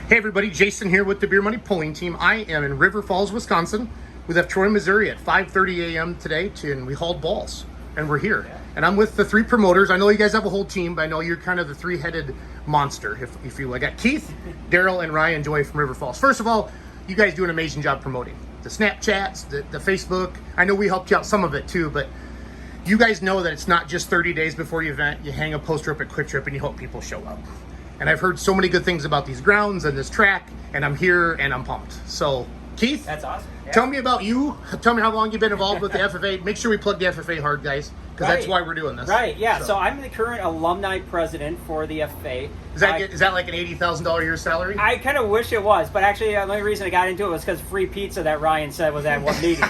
Hey everybody, Jason here with the Beer Money Pulling Team. I am in River Falls, Wisconsin. We left Troy, Missouri at 5:30 a.m. today, and we hauled balls, and we're here. And I'm with the three promoters. I know you guys have a whole team, but I know you're kind of the three-headed monster, if you will. I got Keith, Daryl, and Ryan Joy from River Falls. First of all, you guys do an amazing job promoting the Snapchats, the Facebook. I know we helped you out some of it too, but you guys know that it's not just 30 days before your event. You hang a poster up at Quick Trip and you hope people show up. And I've heard so many good things about these grounds and this track, and I'm here and I'm pumped. So, Keith, that's awesome. Yeah. Tell me about you. Tell me how long you've been involved with the FFA. Make sure we plug the FFA hard, guys, because that's why we're doing this. Right, yeah. So I'm the current alumni president for the FFA. Is that like an $80,000 a year salary? I kind of wish it was, but actually the only reason I got into it was because free pizza that Ryan said was at one meeting.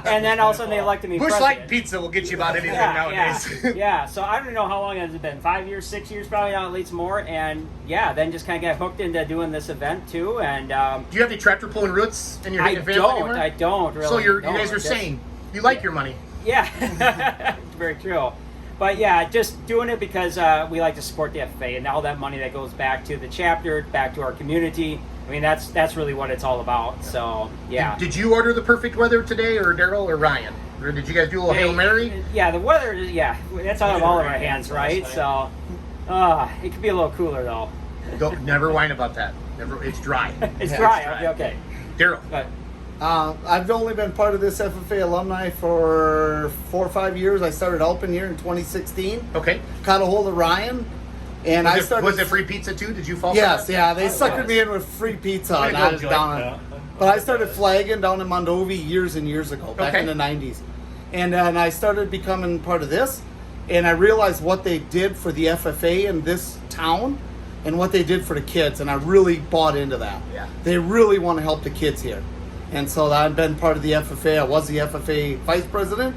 And then all of a sudden they elected me Bush president. Light Pizza will get you about anything nowadays. Yeah, so I don't know how long it's been, 5 years, 6 years, probably not, at least more. And yeah, then just kind of got hooked into doing this event too. And do you have any tractor pulling roots in your family anymore? I don't really. So you guys are saying you like your money. Yeah, very true. But yeah, just doing it because we like to support the FFA and all that money that goes back to the chapter, back to our community. I mean, that's really what it's all about. So yeah. Did you order the perfect weather today, or Daryl, or Ryan? Or did you guys do a little Hail Mary? Yeah, the weather. Yeah, that's out of all of our hands, right? So it could be a little cooler though. Never whine about that. It's dry. It's dry. Okay. Daryl. I've only been part of this FFA alumni for 4 or 5 years. I started helping here in 2016. Okay. Caught a hold of Ryan, and Was it free pizza too? Did you fall? Yes, for that? yeah. They suckered me in with free pizza, and I was down. But I started flagging down in Mondovi years and years ago, back in the 90s, and then I started becoming part of this, and I realized what they did for the FFA in this town, and what they did for the kids, and I really bought into that. Yeah. They really want to help the kids here. And so I've been part of the FFA. I was the FFA vice president,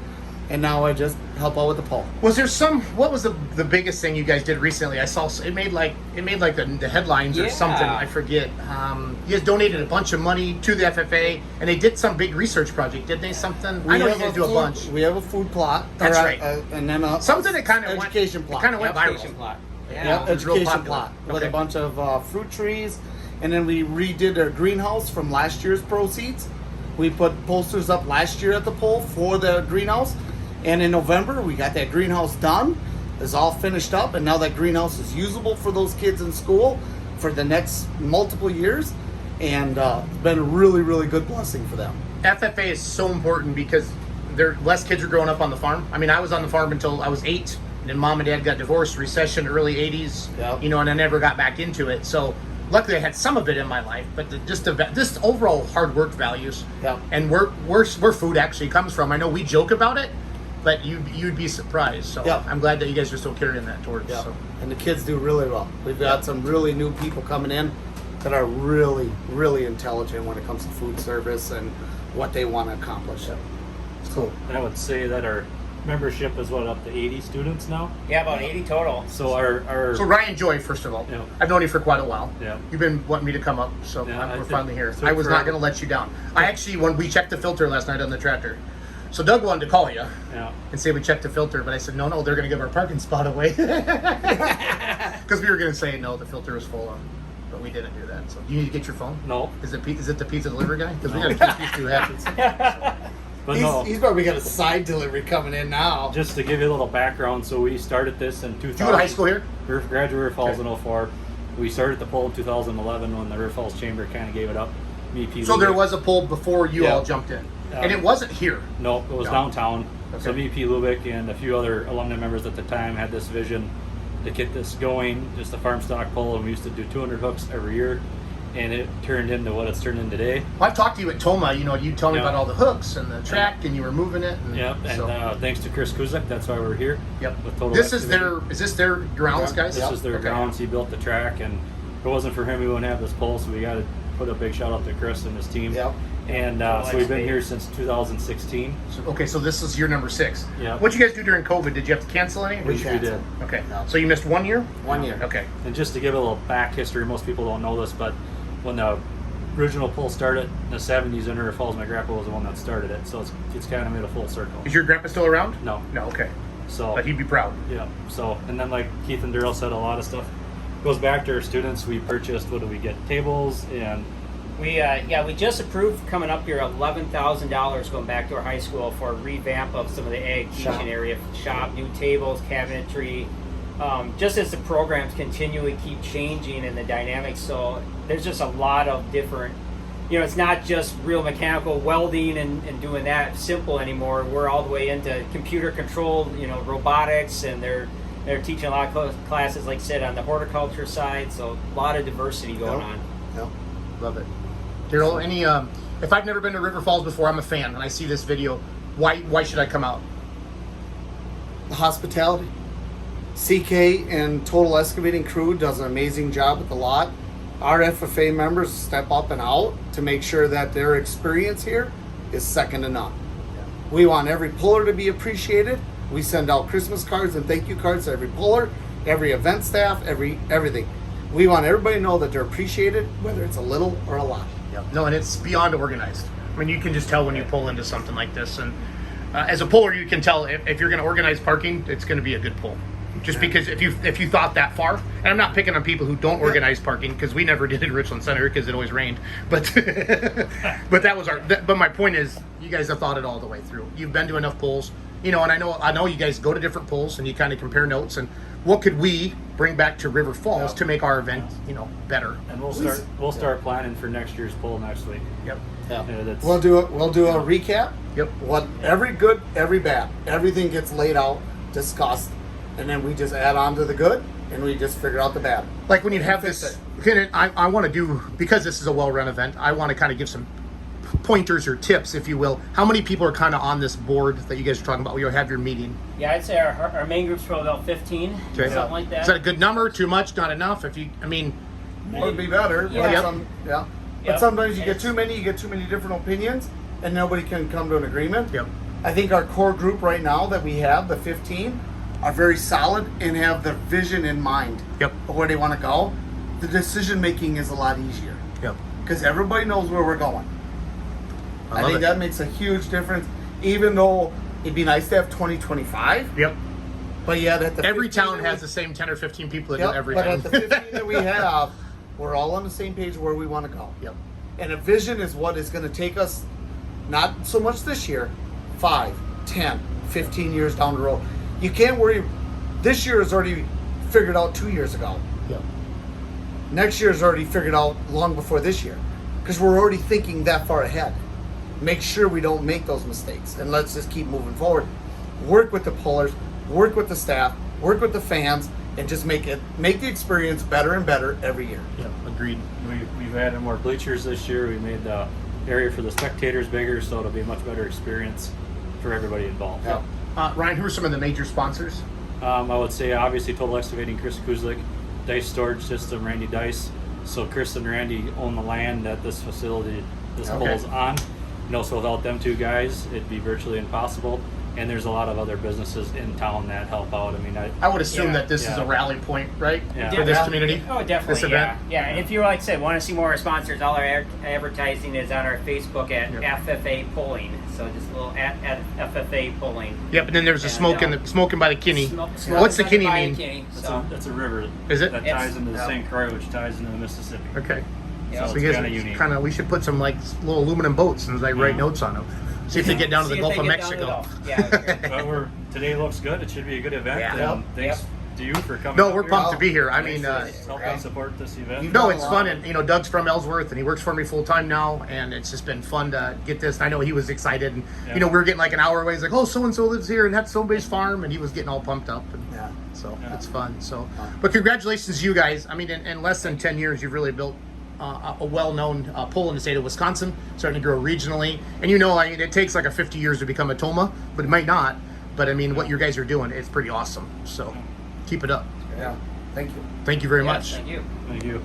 and now I just help out with the poll. Was there what was the biggest thing you guys did recently? I saw it made like the headlines or something. I forget. You guys donated a bunch of money to the FFA, and they did some big research project, didn't they? Something. I know you guys do a bunch. We have a food plot. That's right. And then something that kind of education plot. Kind of went viral. Education plot. Yeah, education plot with a bunch of fruit trees, and then we redid our greenhouse from last year's proceeds. We put posters up last year at the poll for the greenhouse, and in November we got that greenhouse done. It's all finished up, and now that greenhouse is usable for those kids in school for the next multiple years, and it's been a really, really good blessing for them. FFA is so important because less kids are growing up on the farm. I mean, I was on the farm until I was 8, and then mom and dad got divorced, recession, early 80s, and I never got back into it. So luckily I had some of it in my life, but just overall hard work values and where food actually comes from. I know we joke about it, but you'd be surprised. So I'm glad that you guys are still carrying that towards. So. And the kids do really well. We've got some really new people coming in that are really, really intelligent when it comes to food service and what they want to accomplish. It's cool. And I would say that our membership is up to 80 students now. Yeah, about 80 total. So our So Ryan Joy, first of all, I've known you for quite a while. Yeah. You've been wanting me to come up, so we're finally here. So I was not going to let you down. I actually, when we checked the filter last night on the tractor, so Doug wanted to call you and say we checked the filter, but I said no, they're going to give our parking spot away because we were going to say no, the filter was full but we didn't do that. So do you need to get your phone? No. Is it the pizza delivery guy? Because we got to keep these two happy. But he's probably got a side delivery coming in now. Just to give you a little background, so we started this in 2000. Did you go to high school here? Graduated River Falls in 04. We started the poll in 2011 when the River Falls Chamber kind of gave it up. So there was a poll before you all jumped in. And it wasn't here. No, it was downtown. Okay. So VP Lubick and a few other alumni members at the time had this vision to get this going, just a farm stock poll, and we used to do 200 hooks every year. And it turned into what it's turned in today. Well, I've talked to you at Toma. You told me about all the hooks and the track, and you were moving it. And thanks to Chris Kuzak, that's why we're here. Yep. With Total Is this their grounds, guys? This is their grounds. He built the track, and if it wasn't for him, we wouldn't have this pole. So we got to put a big shout out to Chris and his team. Yep. And so we've been here since 2016. So this is year number 6. Yeah. What'd you guys do during COVID? Did you have to cancel any? We did. Okay. No. So you missed 1 year? 1 year. Okay. And just to give a little back history, most people don't know this, but when the original poll started in the 70s in River Falls, my grandpa was the one that started it. So it's kind of made a full circle. Is your grandpa still around? No. No. Okay. So, but he'd be proud. Yeah. So, and then like Keith and Daryl said, a lot of stuff goes back to our students. We purchased, what do we get, tables and We just approved coming up here $11,000 going back to our high school for a revamp of some of the ag teaching area shop, new tables, cabinetry. Just as the programs continually keep changing and the dynamics, so there's just a lot of different. It's not just real mechanical welding and doing that simple anymore. We're all the way into computer controlled, robotics, and they're teaching a lot of classes, like I said, on the horticulture side. So a lot of diversity going on. Yep. Love it. Daryl, any if I've never been to River Falls before, I'm a fan, and I see this video, why should I come out? The hospitality. CK and Total Excavating crew does an amazing job at the lot. Our FFA members step up and out to make sure that their experience here is second to none. We want every puller to be appreciated. We send out Christmas cards and thank you cards to every puller, every event staff, everything. We want everybody to know that they're appreciated, whether it's a little or a lot. Yep. No, and it's beyond organized. I mean, you can just tell when you pull into something like this. And as a puller, you can tell if you're going to organize parking, it's going to be a good pull. Just because if you thought that far, and I'm not picking on people who don't organize parking, because we never did in Richland Center because it always rained. But that was but my point is, you guys have thought it all the way through. You've been to enough polls, and I know you guys go to different polls and you kind of compare notes and what could we bring back to River Falls to make our event better. And we'll start planning for next year's poll next week. Yep. Yeah. We'll do a recap. Yep. What every good, every bad, everything gets laid out, discussed, and then we just add on to the good, and we just figure out the bad. Like when you have this, I want to do, because this is a well-run event, I want to kind of give some pointers or tips, if you will. How many people are kind of on this board that you guys are talking about? You'll have your meeting. Yeah, I'd say our main group's probably about 15, okay. Something like that. Is that a good number? Too much? Not enough? More would be better. Yeah. But sometimes you get too many different opinions, and nobody can come to an agreement. Yep. I think our core group right now that we have, the 15, are very solid and have the vision in mind of where they want to go. The decision making is a lot easier. Yep. Because everybody knows where we're going. I think that makes a huge difference, even though it'd be nice to have 2025. Yep. But yeah, every town has the same 10 or 15 people that do everything. But at the 15 that we have, we're all on the same page where we want to go. Yep. And a vision is what is going to take us, not so much this year, 5, 10, 15 years down the road. You can't worry. This year is already figured out 2 years ago. Yep. Next year is already figured out long before this year, because we're already thinking that far ahead. Make sure we don't make those mistakes, and let's just keep moving forward. Work with the pullers, work with the staff, work with the fans, and just make the experience better and better every year. Yep. Agreed. We've added more bleachers this year. We made the area for the spectators bigger, so it'll be a much better experience for everybody involved. Yeah. Ryan, who are some of the major sponsors? I would say obviously Total Excavating, Chris Kuzlik, Dice Storage System, Randy Dice. So Chris and Randy own the land that this facility, this pole's on. So without them two guys, it'd be virtually impossible. And there's a lot of other businesses in town that help out. I mean, I would assume that this is a rally point, right? Yeah. For this community? Oh, definitely. This event? Yeah. And if you, like I said, want to see more of our sponsors, all our advertising is on our Facebook at FFA Polling. So just a little at FFA Polling. Yep, and then there's the smoking by the Kinney. What's the Kinney mean? That's a river. Is it? That ties into the St. Croix, which ties into the Mississippi. Okay. Yeah. So it's kind of unique. We should put some little aluminum boats and write notes on them. See if they get down to the Gulf of Mexico. Yeah. Today looks good. It should be a good event. Yeah. Thanks to you for coming. No, we're pumped to be here. I mean, help and support this event. No, it's fun, and Doug's from Ellsworth, and he works for me full time now, and it's just been fun to get this. I know he was excited, and we were getting like an hour away. He's like, "Oh, so and so lives here, and that's somebody's farm," and he was getting all pumped up. And so it's fun. So, but congratulations, you guys. I mean, in less than 10 years, you've really built a well-known poll in the state of Wisconsin, starting to grow regionally. And it takes like 50 years to become a TOMA, but it might not. But I mean, what you guys are doing, it's pretty awesome. So keep it up. Yeah. Thank you. Thank you very much. Thank you. Thank you.